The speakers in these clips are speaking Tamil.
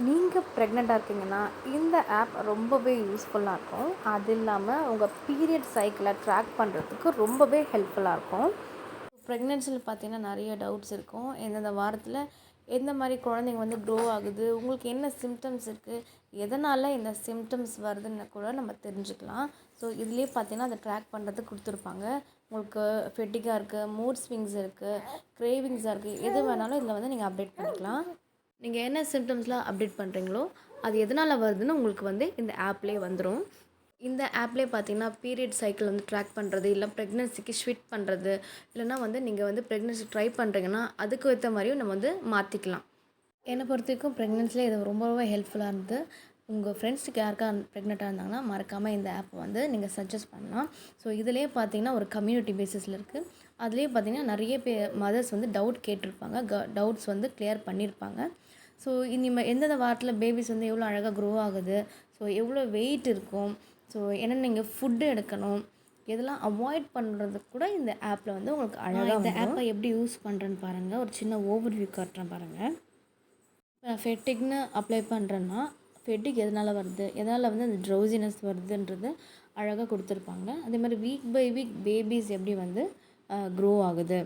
நீங்கள் ப்ரெக்னெண்ட்டாக இருக்கீங்கன்னா இந்த ஆப் ரொம்பவே யூஸ்ஃபுல்லாக இருக்கும். அது இல்லாமல் உங்கள் பீரியட் சைக்கிளை ட்ராக் பண்ணுறதுக்கு ரொம்பவே ஹெல்ப்ஃபுல்லாக இருக்கும். ப்ரெக்னென்சியில் பார்த்தீங்கன்னா நிறைய டவுட்ஸ் இருக்கும். எந்தெந்த வாரத்தில் எந்த மாதிரி குழந்தைங்க வந்து க்ரோ ஆகுது, உங்களுக்கு என்ன சிம்டம்ஸ் இருக்குது, எதனால் இந்த சிம்டம்ஸ் வருதுன்னு கூட நம்ம தெரிஞ்சுக்கலாம். ஸோ இதுலேயே பார்த்தீங்கன்னா அதை ட்ராக் பண்ணுறதுக்கு கொடுத்துருப்பாங்க. உங்களுக்கு ஃபெட்டிக்காக இருக்குது, மூட் ஸ்விங்ஸ் இருக்குது, க்ரேவிங்ஸாக இருக்குது, எது வேணாலும் இதில் வந்து நீங்கள் அப்டேட் பண்ணிக்கலாம். நீங்கள் என்ன சிம்டம்ஸ்லாம் அப்டேட் பண்ணுறீங்களோ அது எதனால் வருதுன்னு உங்களுக்கு வந்து இந்த ஆப்லேயே வந்துடும். இந்த ஆப்லேயே பார்த்தீங்கன்னா பீரியட் சைக்கிள் வந்து ட்ராக் பண்ணுறது, இல்லை ப்ரெக்னன்சிக்கு ஸ்விட் பண்ணுறது, இல்லைனா வந்து நீங்கள் வந்து ப்ரெக்னன்சி ட்ரை பண்ணுறீங்கன்னா அதுக்கு ஏற்ற மாதிரியும் நம்ம வந்து மாற்றிக்கலாம். என்னை பொறுத்த வரைக்கும் ப்ரெக்னன்சியில் இது ரொம்பவே ஹெல்ப்ஃபுல்லாக இருந்தது. உங்கள் ஃப்ரெண்ட்ஸுக்கு யாருக்கா ப்ரெக்னெண்ட்டாக இருந்தாங்கன்னா மறக்காமல் இந்த ஆப் வந்து நீங்கள் சஜஸ்ட் பண்ணலாம். ஸோ இதிலே பார்த்தீங்கன்னா ஒரு கம்யூனிட்டி பேசிஸில் இருக்குது. அதுலேயே பார்த்தீங்கன்னா நிறைய மதர்ஸ் வந்து டவுட் கேட்டிருப்பாங்க, டவுட்ஸ் வந்து கிளியர் பண்ணியிருப்பாங்க. ஸோ இனிமேல் எந்தெந்த வாரத்தில் பேபிஸ் வந்து எவ்வளோ அழகாக க்ரோ ஆகுது, ஸோ எவ்வளோ வெயிட் இருக்கும், ஸோ என்னென்ன நீங்கள் ஃபுட்டு எடுக்கணும், இதெல்லாம் அவாய்ட் பண்ணுறதுக்கு கூட இந்த ஆப்பில் வந்து உங்களுக்கு அழகாக இந்த ஆப்பை எப்படி யூஸ் பண்ணுறேன்னு பாருங்கள். ஒரு சின்ன ஓவர்வியூ காட்டுறேன் பாருங்கள். நான் ஃபெட்டிக்னு அப்ளை பண்ணுறேன்னா ஃபெட்டிக் எதனால் வருது, எதனால் வந்து அந்த ட்ரௌசினஸ் வருதுன்றது அழகாக கொடுத்துருப்பாங்க. அதே மாதிரி வீக் பை வீக் பேபிஸ் எப்படி வந்து க்ரோ ஆகுது,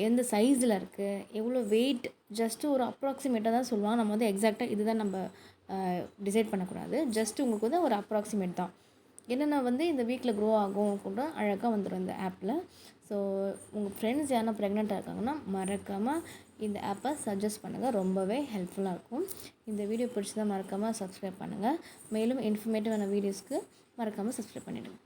எந்த சைஸில் இருக்குது, எவ்வளோ வெயிட், ஜஸ்ட்டு ஒரு அப்ராக்சிமேட்டாக தான் சொல்லுவாங்க. நம்ம வந்து எக்ஸாக்டாக இதுதான் நம்ம டிசைட் பண்ணக்கூடாது. ஜஸ்ட்டு உங்களுக்கு வந்து ஒரு அப்ராக்சிமேட் தான். என்னென்ன வந்து இந்த வீக்கில் க்ரோ ஆகும் கூட அழகாக வந்துடும் இந்த ஆப்பில். ஸோ உங்கள் ஃப்ரெண்ட்ஸ் யாருன்னா ப்ரெக்னெண்ட்டாக இருக்காங்கன்னா மறக்காமல் இந்த ஆப்பை சஜஸ்ட் பண்ணுங்கள். ரொம்பவே ஹெல்ப்ஃபுல்லாக இருக்கும். இந்த வீடியோ பிடிச்சதா மறக்காமல் சப்ஸ்கிரைப் பண்ணுங்கள். மேலும் இன்ஃபர்மேட்டிவான வீடியோஸ்க்கு மறக்காமல் சப்ஸ்கிரைப் பண்ணிவிடுங்க.